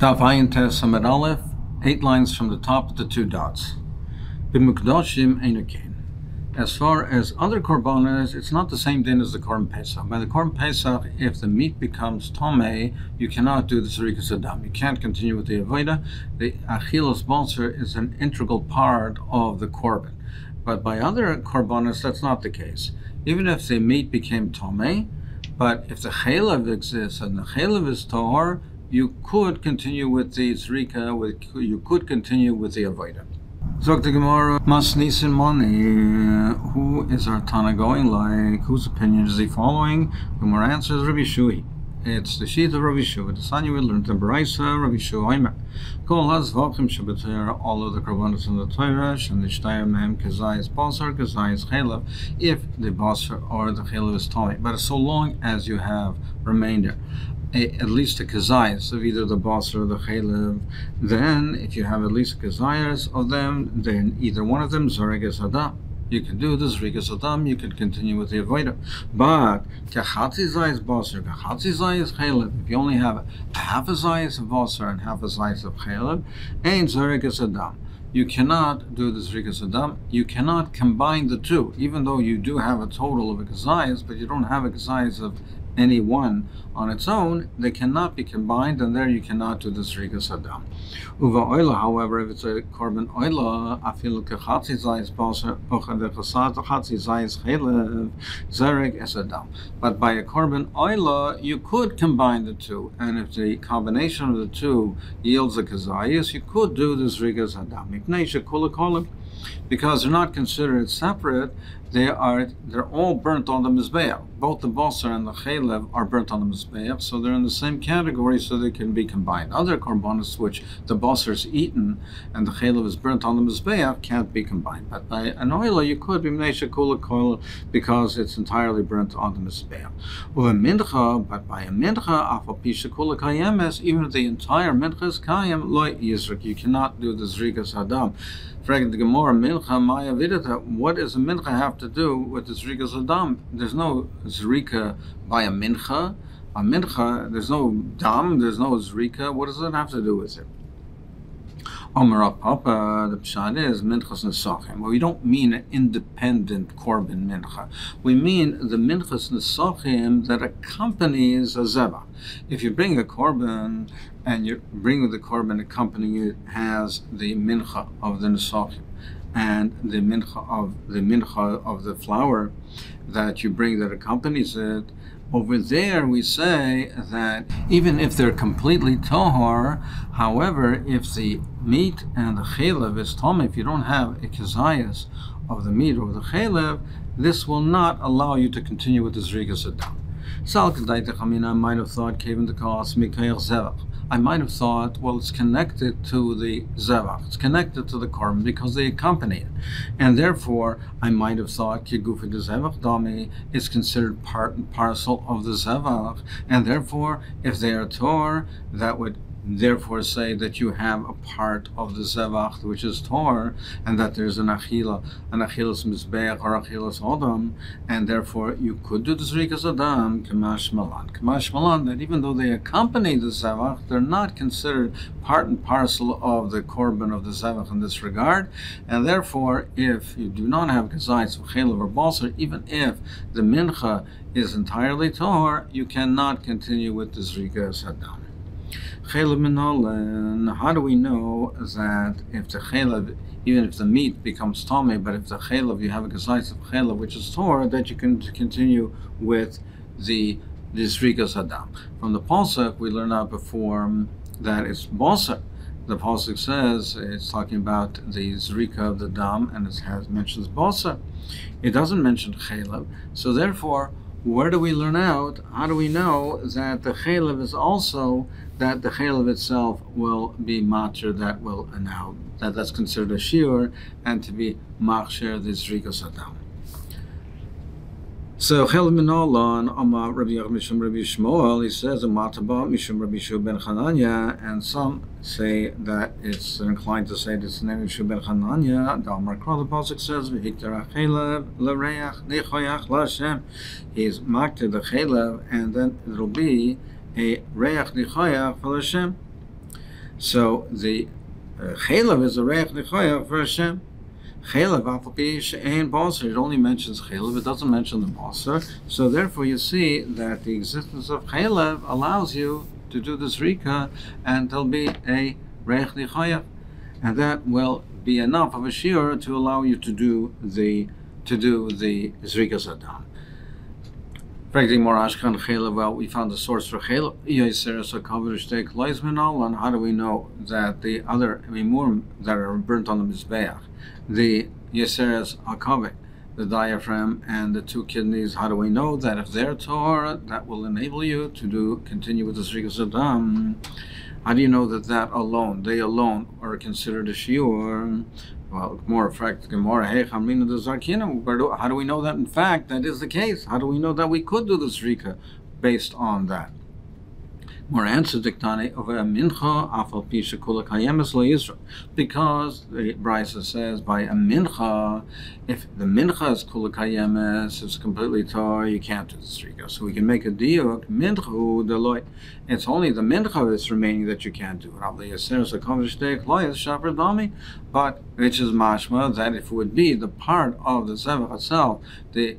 Daf Ayin Tes Amud Aleph, 8 lines from the top of the 2 dots. B'mukdoshim einokein. As far as other korbanos, it's not the same din as the Korban Pesach. By the Korban Pesach, if the meat becomes tomei, you cannot do the zerikas adam. You can't continue with the avodah. The achilas basar is an integral part of the korban. But by other korbanos, that's not the case. Even if the meat became tomei, but if the chelav exists and the chelav is tahor, you could continue with the zrika, you could continue with the avodah. Zog the Gemara, Mas Nisin Mani, who is our Tana going like? Whose opinion is he following? Gemara answers Rabbi Shui. It's the sheet of Rabbi Shui. The Sanya will learn the Baraisa, Rabbi Shui Oimer. Kol Hazvachim Shabbatir, all of the Karbanos in the Torah, and the Shtayar Mem, Kazai Basar, Kazai Chelav, if the Basar or the Chelav is Tomei. But so long as you have remainder, at least a kazayas of either the basar or the chelev, then if you have at least a kazayas of them, then either one of them zorigas adam. You can do the zorigas adam, you can continue with the avodah. But kachatzi zayis basar, kachatzi zayis chelev, if you only have half a zayis of basar and half a zayis of chelev, ain't zorigas adam. You cannot do the zrikas adam. You cannot combine the two, even though you do have a total of a kazayas, but you don't have a kazayas of any one on its own. They cannot be combined, and there you cannot do the zrikas adam. Uva oila, however, if it's a korban oila, afilu kechatzi zayis basar, ochadechasat chatzi zayis chelev, zerek es adam. But by a korban oila, you could combine the two, and if the combination of the two yields a kazayas, you could do the zrikas adam. Because they're not considered separate, they're all burnt on the mizbeach. Both the basar and the chelev are burnt on the mizbeach, so they're in the same category, so they can be combined. Other korbanos, which the basar is eaten and the chelev is burnt on the mizbeach, can't be combined. But by an oila, you could be mneisha kula koil because it's entirely burnt on the mizbeach. But by a mincha, afal pisha kula kayemes, even if the entire mincha is kayem, loy yizrik, you cannot do the zrikas adam. Fragment the Gemara, mincha maya vidata. What does a mincha have to do with the zrikas adam? There's no zrika by a mincha. A mincha, there's no dam, there's no zrika. What does it have to do with it? Omar Papa, the pshat is minchas nesachim. Well, we don't mean an independent korban mincha. We mean the minchas nesachim that accompanies a zevach. If you bring a korban and you bring the korban accompanying it has the mincha of the nesachim and the mincha of the flour that you bring that accompanies it, over there we say that even if they're completely tohar, however, if the meat and the chelev is tomei, if you don't have a kazayas of the meat or the chelev, this will not allow you to continue with the zrikas adam. I might have thought, given the cost, I might have thought, well, it's connected to the zevach, it's connected to the korban because they accompany it, and therefore I might have thought kigufi de zevach dami is considered part and parcel of the zevach, and therefore if they are tor, that would therefore say that you have a part of the zevach which is tor, and that there's an achilas mizbeach or achilas odam, and therefore you could do the zrikas adam kamash malan, that even though they accompany the zevach, they're not considered part and parcel of the korban of the zevach in this regard, and therefore if you do not have kazayis of chelev or basar, even if the mincha is entirely tor, you cannot continue with the zrikas adam. How do we know that if the chelev, even if the meat becomes tomei, but if the chelev, you have a kazayis of chelev which is tor, that you can continue with the zrikas adam? From the pasuk we learned out before that it's basar. The pasuk says it's talking about the zrika of the dam, and it mentions basar. It doesn't mention chelev, so therefore, where do we learn out? How do we know that the chelev is also, that the chelev itself will be macher, that will now, that's considered a shiur, and to be machsher the zrikas adam. So chelev minolan amar Rabbi Mishum Rabbi Shmuel, he says amataba Mishum Rabbi Shu ben Chananya, and some say that it's inclined to say this name Shu ben Chananya. The Amar Kra, the pasuk says v'hiktar chelev l'reach nechoyach l'Hashem. He's makter the chelev, and then it'll be a reach nechoyach for Hashem. So the chaylev is a reich nechoyach for Hashem. Chaylev afapish ein basar. It only mentions chaylev. It doesn't mention the basar. So therefore, you see that the existence of chaylev allows you to do the zrika, and there'll be a reich nechoyach, and that will be enough of a shiur to allow you to do the zrikas adam. Well, we found the source for chaylev. And how do we know that the other imurim that are burnt on the mizbeach, the yeseres hakaveh, the diaphragm and the two kidneys, how do we know that if they're Torah, that will enable you to continue with the zrikas adam? How do you know that they alone are considered a shiur? Well, more fact, how do we know that in fact that is the case? How do we know that we could do the zrika based on that? More answer diktani of a mincha afal pisha kula kayemes lo yisra, because the Brisa says by a mincha, if the mincha is kula kayemes, it's completely tar, you can't do the zrika. So we can make a diuk mincha deloy. It's only the mincha that's remaining that you can't do it. But which is mashma that if it would be the part of the zevach itself, the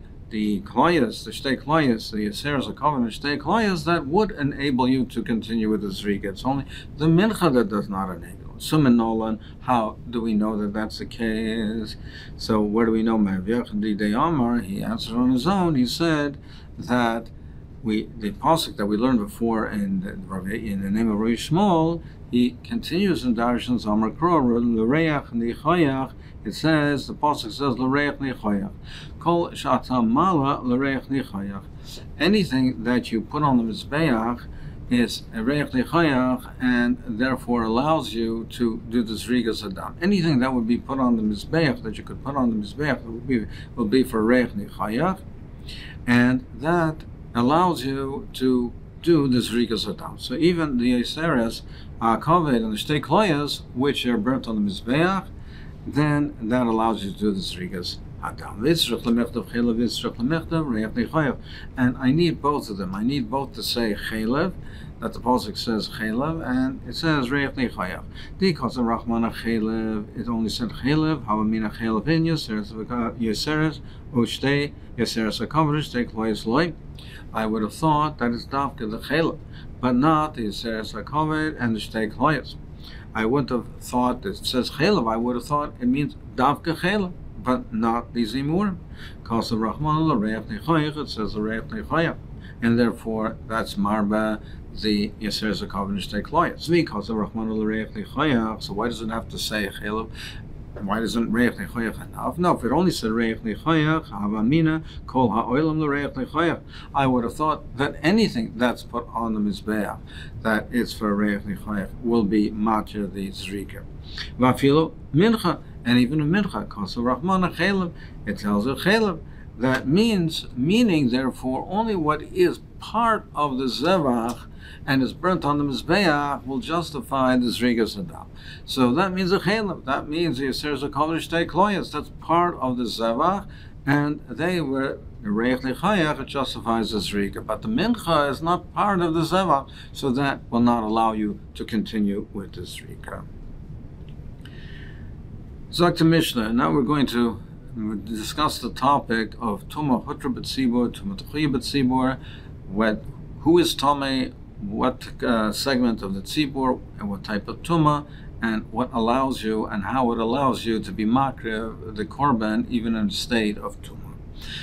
klayas, the shtei klayas, the yeseres hakaveh shtei klayas, that would enable you to continue with the zrika. It's only the mincha that does not enable. Sumin nolan, how do we know that that's the case? So where do we know? He answered on his own. He said that the pasuk that we learned before in the name of Rav Shmuel, he continues in Darshan's Amar Kro l'reach nichayach. It says, the pasuk says l'reich nichayach. Kol shatam mala l'reich nichayach. Anything that you put on the mizbeach is a reich nichayach, and therefore allows you to do the zrigas adam. Anything that would be put on the mizbeach, that you could put on the mizbeach, will be for reich nichayach, and that allows you to do the zrigas adam. So even the yeseres hakaveh and the shtei klayas, which are burnt on the mizbeach, then that allows you to do the zrigas adam. And I need both of them. I need both to say chaylev, that the pasuk says chaylev, and it says reich nechayav. Because of Rahmana chaylev, it only said chaylev. Havamina chaylev in yeseres ushtei yeseres hakaveh shtei klayas loy. I would have thought that it's dafka the chaylev, but not the yeseres hakaveh and the shtei klayas. I wouldn't have thought that it says chaylev. I would have thought it means davka chaylev, but not these imurim. Because of Rahman l'reich nechayach, it says l'reich nechayach, and therefore that's marba the yeseres hakaveh shtei klayas. Because of Rahman l'reich nechayach, so why does it have to say chaylev? Why doesn't reich nechayach enough? No, if it only said reich nechayach, havamina kol ha'olam l'reich nechayach, I would have thought that anything that's put on the mizbeach that is for reich nechayach will be matcha the zrika. Vafilo mincha, and even a mincha, kosa rahmana chaylev, it tells it chaylev. That meaning therefore only what is part of the zevach and is burnt on the mizbeach will justify the zrigas adam. So that means a chaylev. That means the yeseres hakaveh shtei klayas. That's part of the zevach, and they were the reich nechayach. It justifies the zrika, but the mincha is not part of the zevach, so that will not allow you to continue with the zrika. Zok to Mishnah. Now we're going to discuss the topic of Tumah Hutra B'tzibur, Tumah T'chuya B'tzibur, who is Tameh, what segment of the tzibur, and what type of Tumah, and what allows you, and how it allows you to be makriv the korban, even in a state of Tumah.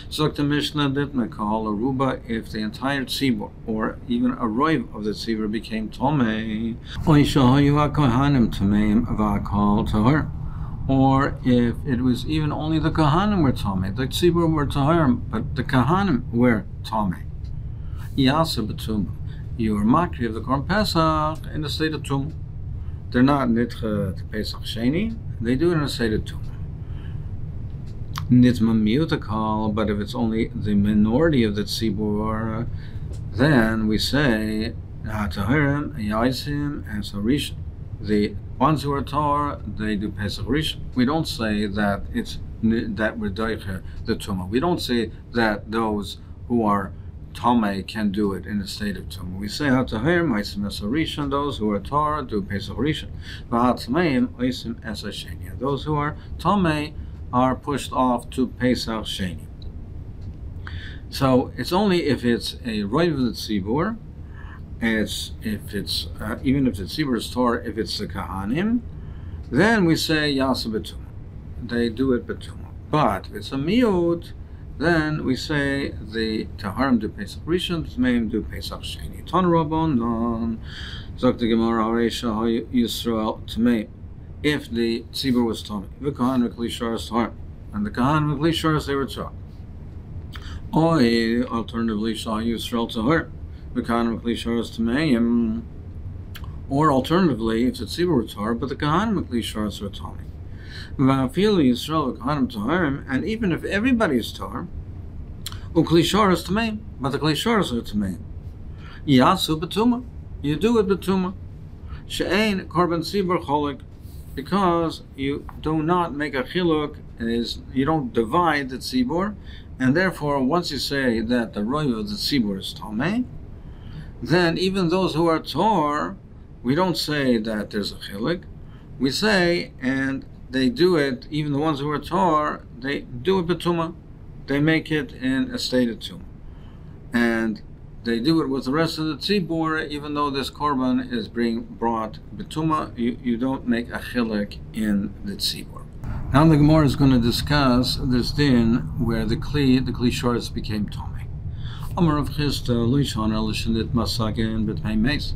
So the Mishnah did call a ruba if the entire tzibur, or even a roiv of the tzibur became Tomei, or if it was even only the Kohanim were Tomei, the tzibur were Taharim, but the Kohanim were Tomei. Yasa b'tumah. You are makri of the Korban Pesach in the state of Tumah. They're not nitcha to Pesach Sheni, they do it in a state of Tumah. Nitma miutakal, but if it's only the minority of the tzibur, then we say Tahirim, Yaisim, and Sarishon. The ones who are Torah, they do Pesach Rishon. We don't say that it's that we're doicher the Tumah. We don't say that those who are Tome can do it in a state of tumah. We say HaTahir Ma'asim Es HaRishon, those who are Torah do Pesach Rishon. V'HaTameim Ma'asim Es HaSheni. Those who are Tome are pushed off to Pesach Sheni. So it's only if it's a Roiv Tzibur, even if the Tzibur is Torah, if it's the Kahanim, then we say Yasa B'tumah. They do it B'tumah. But if it's a Miud, then we say the Taharim do Pesach Rishon, Tmeim do Pesach Sheni. Ton Rabbanon, Zok the Gemara Hareisha Yisrael Tmeim. If the Tzibur was Tome, the Kahan V'Kli Sharas Taharim, and the Kahan V'Kli Sharas they were Torah. Or alternatively, Shah Yisrael Taharim, the Kahan V'Kli Sharas Tmeim. Or alternatively, if the Tzibur were Torah, but the Kahan V'Kli Sharas were Tome. And even if everybody's Torah, Ukli Sharas Tmeim, but the Kli Sharas are Tmeim. Yasu B'tumah, you do it B'tumah. She'ein Korban Tzibur Cholik, because you do not make a chiluk, you don't divide the Tzibur, and therefore once you say that the Roiv of the Tzibur is Tomei, then even those who are Torah, we don't say that there's a chiluk. We say, and they do it, even the ones who are Torah, they do it B'tumah. They make it in a state of Tumah. And they do it with the rest of the Tzibur, even though this Korban is being brought B'tumah, you don't make a chilek in the Tzibur. Now the Gemara is going to discuss this din where the Kli Sharas became Tomei. Amar of Chisda, Luishon, Elishanit Masakin, B'tmei Meis.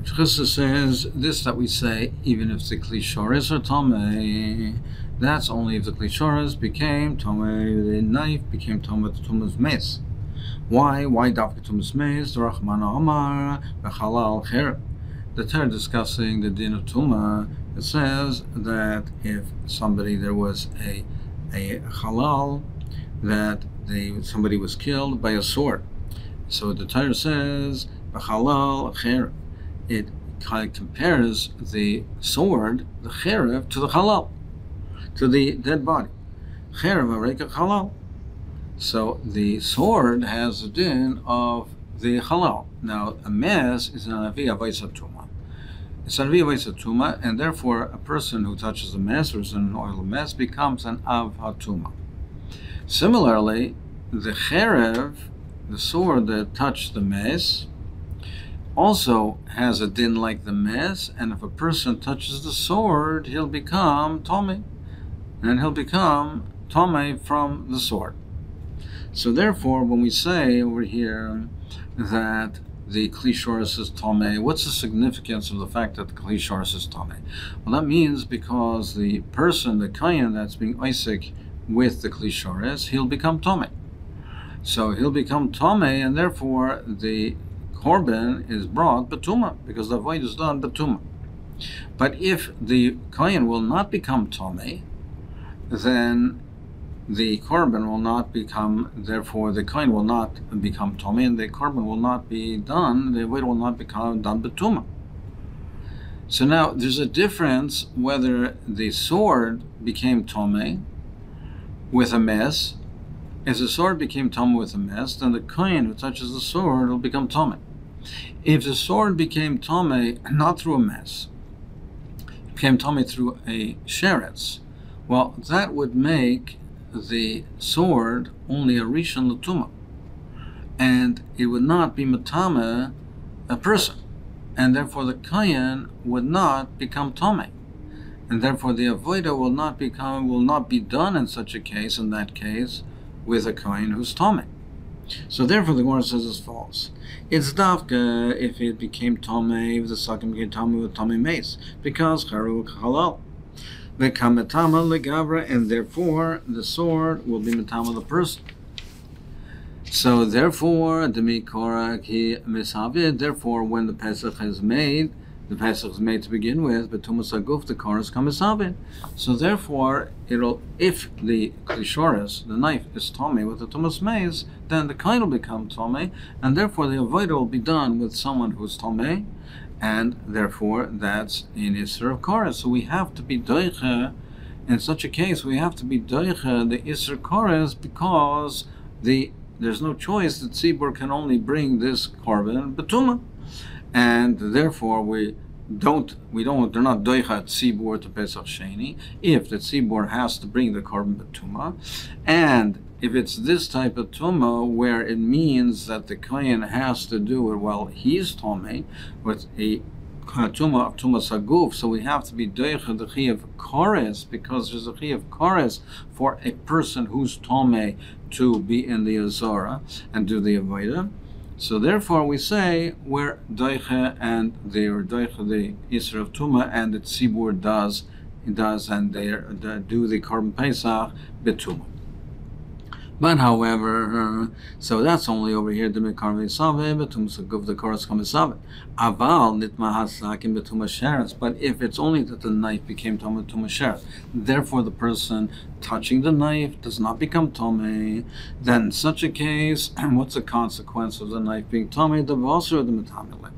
Chisda says this, that we say, even if the Kli Sharas are Tomei, that's only if the Kli Sharas became Tomei, the knife became Tomei, the Tumah's Meis. Why Dafka Tumah's Meis? The Rachmana Amar, V'chalal Cher. The Torah discussing the din of Tumah, it says that if there was a halal, that somebody was killed by a sword. So the Torah says, V'chalal Cher. It kind of compares the sword, the cherev, to the halal, to the dead body. Cherev areka halal. So the sword has the din of the halal. Now a mes is an avi avaisa tuma. It's an avi avaisa tuma, and therefore a person who touches a mes or is in an oil of mes becomes an av hatuma. Similarly, the cherev, the sword that touched the mes, also has a din like the mes, and if a person touches the sword, he'll become Tomei, and he'll become Tomei from the sword. So therefore, when we say over here that the Kli Sharas is Tomei, what's the significance of the fact that the Kli Sharas is Tomei? Well, that means because the person, the Kayan that's being Isaac with the Kli Sharas, he'll become Tomei. So he'll become Tomei, and therefore the Korban is brought B'tumah, because the void is done B'tumah. But if the Kayan will not become Tomei, then the Korban will not become, therefore the Kayan will not become Tomei, and the Korban will not be done, the void will not become done B'tumah. So now there's a difference whether the sword became Tomei with a mes. If the sword became Tomei with a mes, then the Kayan who touches the sword will become Tomei. If the sword became Tomei not through a mes, it became Tomei through a sheretz, well, that would make the sword only a rishon l'tumah, and it would not be matame a person, and therefore the Kayan would not become Tomei, and therefore the avodah will not be done in such a case, in that case, with a Kayan who's Tomei. So therefore the Gemara says it's false. It's dafka if it became Tomei, if the sakim became Tomei with Tomei Meis, because charu halal. V'kametama legavra, and therefore the sword will be metama the person. So therefore, demikora ki misavid, therefore when the Pesach is made, the Pesach is made to begin with, but tumas aguf, the koras kamisavid. So therefore, if the Kli Sharas, the knife, is Tomei with the tumas meis, then the kain will become Tomei, and therefore the avodah will be done with someone who's Tomei, and therefore that's in Isser of Koras. So we have to be doiche, in such a case, we have to be doiche the Isser Koras, because the there's no choice. The tzibur can only bring this korban betuma, and therefore they're not doicha tzibur to Pesach Sheni if the tzibur has to bring the korban betuma, and if it's this type of tuma where it means that the kohen has to do it while he's tomei with a tuma saguf, so we have to be doicha the chi of kores, because there's a chi of kores for a person who's tomei to be in the azara and do the avodah. So therefore we say we're doicha, and they're doicha the isra of tuma, and the tzibur does, and they do the korban pesach betuma. But however, so that's only over here the mekarvei saveh betum saguf the koros komisaveh. Aval nitma hasakim betum sheretz. But if it's only that the knife became tomei betum sheretz, therefore the person touching the knife does not become tomei, then in such a case, what's the consequence of the knife being tomei? The basar or the metamele?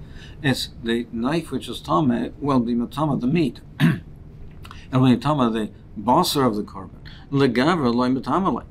It's the knife which is tomei will be metama the meat. It will be metama the basar of the korban. Legavra loy metamele.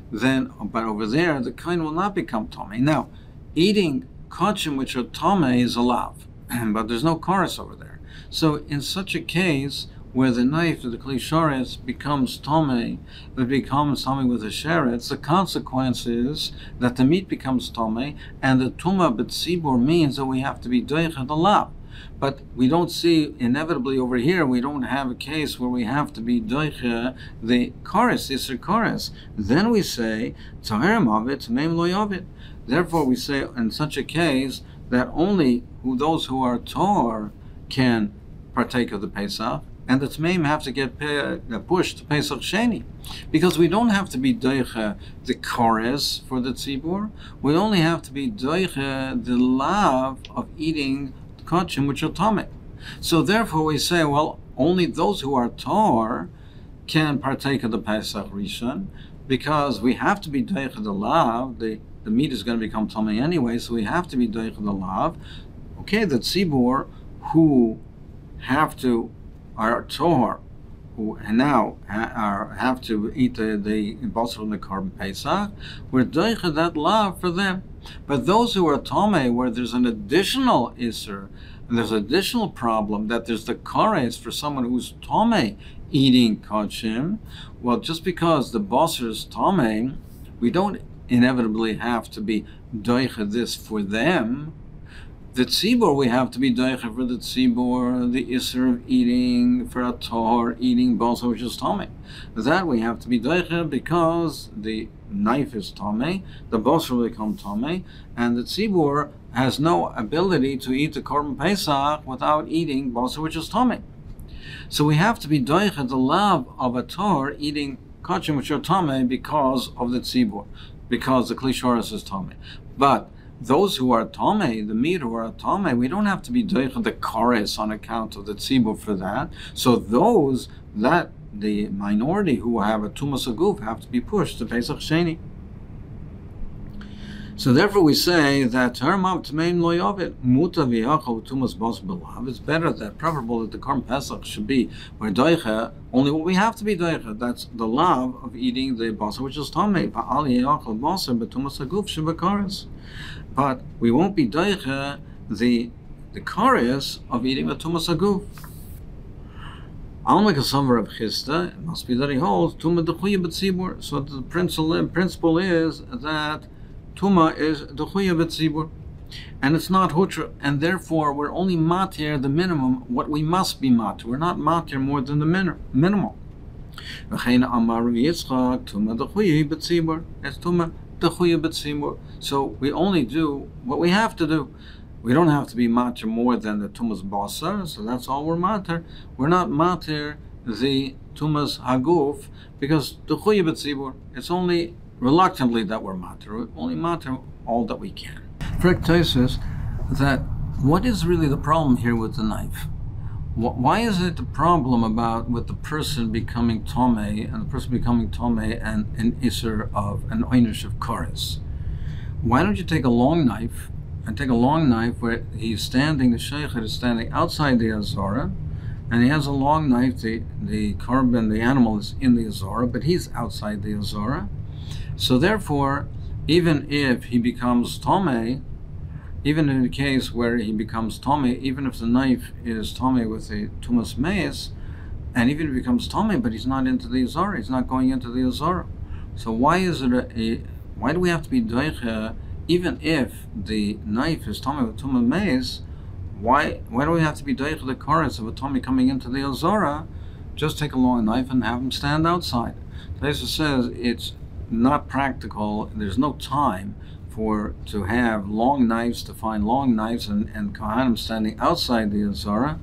Then, but over there, the kohen will not become tomei. Now, eating kachim which are tomei is allowed, but there's no chorus over there. So, in such a case where the knife of the kli shoretz becomes tomei, it becomes tomei with a sheretz, the consequence is that the meat becomes tomei, and the tuma b'tzibur means that we have to be doicha the lav. But we don't see, inevitably over here, we don't have a case where we have to be doicha the chorus, isser chorus. Then we say, tzaherim avit, meim lo yavit. Therefore we say, in such a case, that only those who are tor can partake of the Pesach, and the tmeim have to get pushed to Pesach Sheni. Because we don't have to be doicha the chorus for the tzibur, we only have to be doicha the lav of eating kachim which are tomei. So therefore we say, well, only those who are tor can partake of the Pesach Rishon, because we have to be doicha the lav. The meat is going to become tomei anyway, so we have to be doicha the lav. Okay, the tzibur who are tor, who now have to eat the basar from the korban Pesach, we're doicha that lav for them. But those who are tomei, where there's an additional isser, and there's an additional problem that there's the kores for someone who's tomei eating kachim, well, just because the basar is tomei, we don't inevitably have to be doicha this for them. The tzibur, we have to be doicha for the tzibur, the isser of eating, for a tor, eating basar which is tomei. That we have to be doicha because the knife is tomei, the basar will become tomei, and the tzibur has no ability to eat the korban pesach without eating basar which is tomei. So we have to be doicha the lav of a tor eating kachim which are tomei because of the tzibur, because the kli shoretz is tomei. But those who are tomei, the meat who are tomei, we don't have to be doicha the chorus on account of the tzibur for that. So those that the minority who have a tumas aguf have to be pushed to Pesach Sheni. So therefore we say that it's better that preferable that the korban Pesach should be where doicha only what we have to be doicha, that's the lav of eating the basar which is tomei. But we won't be doicha the chorus of eating the tumas aguf. I'll make a summary of Chista. It must be that he holds Tuma Dechuya B'tzibur. So the principle is that Tuma is Dechuya B'tzibur, and it's not Hutra, and therefore we're only matir the minimum, what we must be matir. We're not matir more than the minimal. V'chein Amar Yitzchak Tuma Dechuya B'tzibur. It's Tuma Dechuya B'tzibur. So we only do what we have to do. We don't have to be matir more than the tumas basar, so that's all we're matir. We're not matir the tumas haguf, because the chuya b'tzibur, it's only reluctantly that we're matir. We're only matir all that we can. Fractasis, that what is really the problem here with the knife? Why is it the problem with the person becoming tomei, and the person becoming tomei and an iser of an einish of chorus? Why don't you take a long knife, where he's standing, the sheikh is standing outside the azara, and he has a long knife, the korban, the animal is in the azara, but he's outside the azara. So therefore, even if he becomes Tomei, even in the case where he becomes Tomei, even if the knife is Tomei with a Tumas Meis, and even if he becomes Tomei, but he's not into the Azara, he's not going into the Azara. So why is it why do we have to be Doiche, even if the knife is Tomei with Tumas Meis? Why do we have to be Doiche the chorus of a Tomei coming into the Azara? Just take a long knife and have him stand outside. Taisa says it's not practical. There's no time to have long knives, to find long knives and Kohanim standing outside the Azara,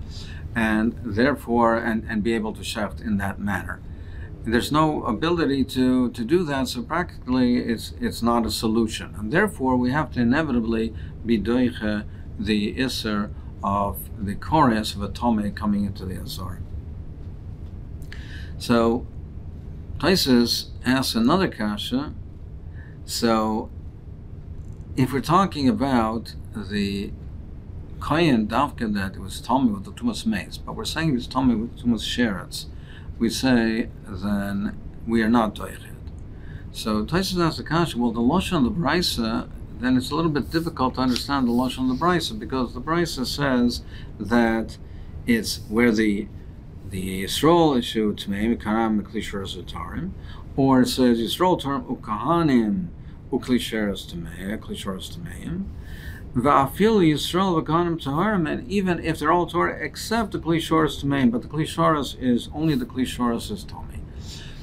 and therefore and be able to shecht in that manner. There's no ability to do that, so practically it's not a solution, and therefore we have to inevitably be doiche the iser of the chorus of a tomei coming into the Azara. So Taisus asks another kasha. So if we're talking about the Kayan Davka that it was Tomei with the Tumas Meis, but we're saying it was Tomei with Tumas Sheretz, we say then we are not Doichet. So Taisus asks the kasha, well, the Lashon of the Brisa, then it's a little bit difficult to understand the Lashon of the Brisa, because the Brisa says that it's where the Yisrael issue Tmeim Karam Klishur Zatarim, or it says Yisrael term Ukahanim Uklisheres Tmeim, Klisheres Tmeim, Va'afil Yisrael V'Kahanim Taharim, and even if they're all Torah except the Klisheres Tmeim, but the Klisheres is only the Klisheres is Tomei.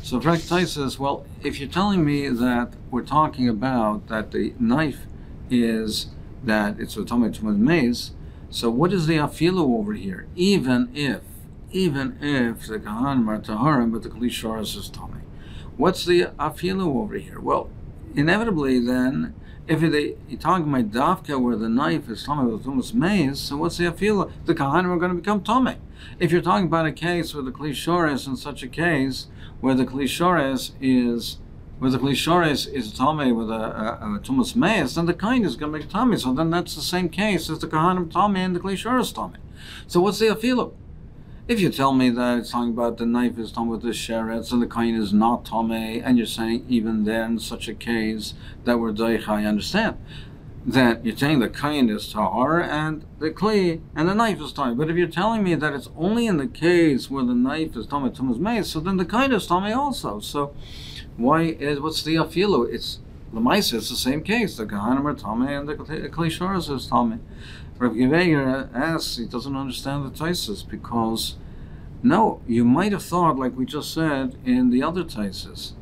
So Fraktai says, well, if you're telling me that we're talking about that the knife is that it's a Tomei Tumas Meis, so what is the afilu over here? Even if the Kahanim are Taharim, but the Klisheres is Tomei. What's the afilu over here? Well, inevitably then, if you're talking about Davka where the knife is Tomei with Tumas Meis, so what's the afilu? The Kahanim are going to become Tomei. If you're talking about a case where the Klisheres, in such a case, where the Klisheres is Tomei with a Tumas Meis, then the Kain is going to make Tomei. So then that's the same case as the Kahanim Tomei and the Klisheres Tomei. So what's the afilu? If you tell me that it's talking about the knife is Tomei with the sheretz and the kain is not Tomei, and you're saying even then such a case that we're doich, I understand that you're saying the kain is tahar and the kli and the knife is Tomei. But if you're telling me that it's only in the case where the knife is Tomei Tumas Meis, so then the kain is Tomei also. So what's the afilu? It's l'maisa. It's the same case. The kahanim are Tomei and the kli shoras is Tomei. Rav Giveger asks, he doesn't understand the Taisus, because no, you might have thought, like we just said in the other Taisus,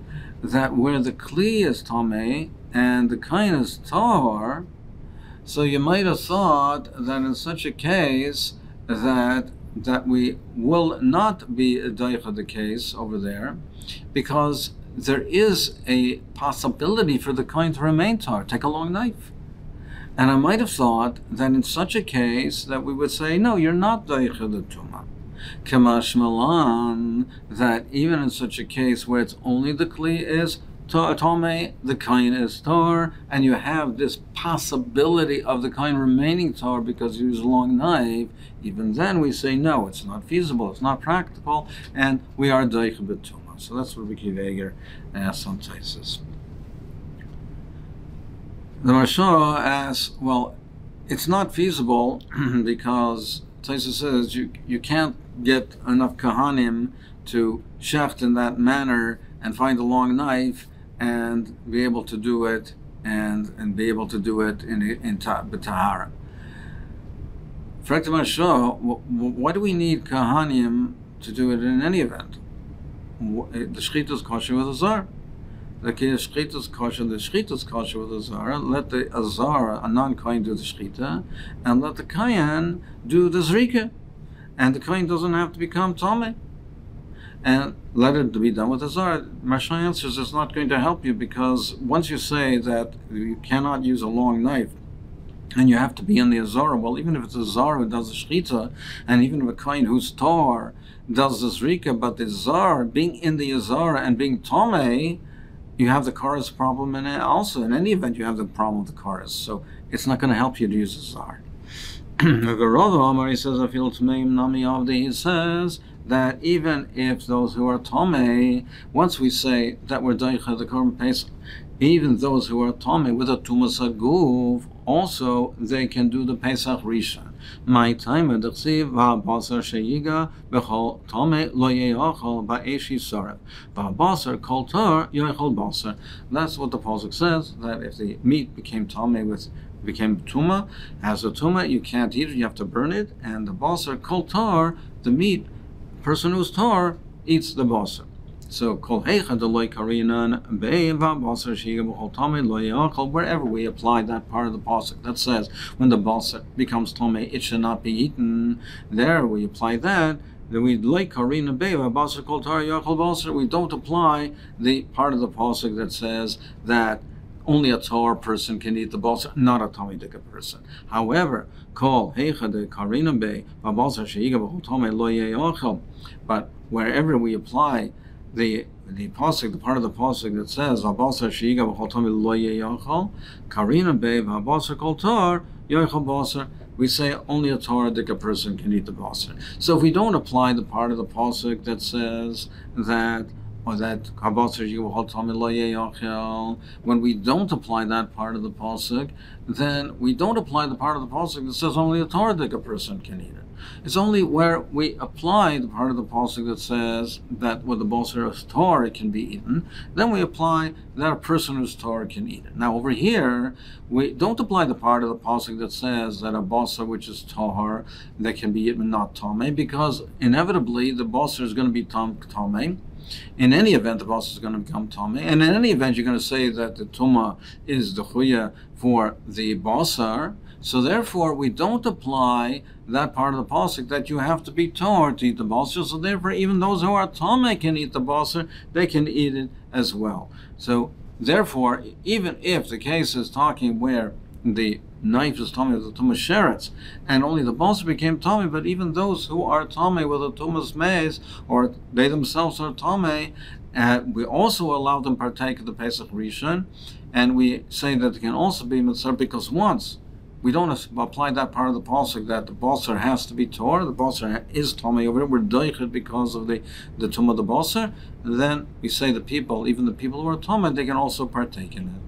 that where the Kli is Tomei and the Kain is Tahor, so you might have thought that in such a case that we will not be a Daicha the case over there, because there is a possibility for the Kain to remain Tahor. Take a long knife. And I might have thought that in such a case that we would say, no, you're not Daicha the Tumah. Kamash Malan, that even in such a case where it's only the Kli is Tomei, the Kain is Tor, and you have this possibility of the Kain remaining Tor because you use a long knife, even then we say, no, it's not feasible, it's not practical, and we are Daicha the Tumah. So that's what Rabbi Veger asks on Taisus. The Marsha asks, well, it's not feasible because Taisa says you can't get enough Kahanim to shecht in that manner and find a long knife and be able to do it and be able to do it in Tahara. Frak the Marsha, why do we need Kahanim to do it in any event? The shlit is kosher with a zar. The shlit is kosher with a zara. Let the azar, a non-kohen, do the shchita, and let the kohen do the zrika, and the kohen doesn't have to become tomei, and let it be done with a zara. Marsha answers it's not going to help you, because once you say that you cannot use a long knife and you have to be in the azara, well, even if it's a zara who does the shchita, and even if a kohen who's tor does the zrika, but the zar being in the azara and being tomei, you have the chorus problem in it also. In any event, you have the problem with the chorus. So it's not going to help you to use the zar. He says, he says that even if those who are Tomei, once we say that we're Daicha the Korban Pesach, even those who are Tomei with a Tumas Haguv, also they can do the Pesach Rishon. My time at the Ksiv Basar Sheyiga Bechol Tomei Lo Yeachol Ba'eshi Saref Basar Kol Tor Yochol Basar. That's what the pasuk says, that if the meat became tuma, as a tuma, you can't eat it, you have to burn it, and the basar kol tar, the meat, person who's tar eats the basar. So kol heicha deloy karinan be'eva basar shiga b'chol tamei lo yachol. Wherever we apply that part of the pasuk that says when the basar becomes tamei, it should not be eaten, there we apply that. Then we like karina be'eva basar kol tar yachol basar. We don't apply the part of the pasuk that says that only a Torah person can eat the basar, not a Talmudic person. However, call heicha de karina be basar sheiga b'chol tamei lo yachol. But wherever we apply the pasuk, the part of the pasuk that says basar sheiga b'chol tamei lo yachol, karina be basar kol tar yachol basar, we say only a Torah-dic person can eat the basar. So if we don't apply the part of the pasuk that says that, or that when we don't apply that part of the pasuk, then we don't apply the part of the pasuk that says only a Torah-dic person can eat it. It's only where we apply the part of the pasuk that says that with the basar is Torah it can be eaten, then we apply that a person who's Torah can eat it. Now over here, we don't apply the part of the pasuk that says that a basar which is Torah that can be eaten, not Tameh, because inevitably the basar is going to be Tameh. In any event, the basar is going to become Tameh, and in any event, you're going to say that the Tumah is the Chuya for the basar. So therefore, we don't apply that part of the pasuk that you have to be Torah to eat the basar. So therefore, even those who are Tameh can eat the basar; they can eat it as well. So therefore, even if the case is talking where the knife is Tameh with the Tumas Sheretz, and only the basar became Tameh, but even those who are Tameh with the Tumas Meis, or they themselves are Tameh, we also allow them partake of the Pesach Rishon, and we say that it can also be Mitzvah, because once we don't apply that part of the pasuk that the basar has to be Torah, the basar is Tameh over it, we're doichet because of the tumah of the basar, then we say the people, even the people who are Tameh, they can also partake in it.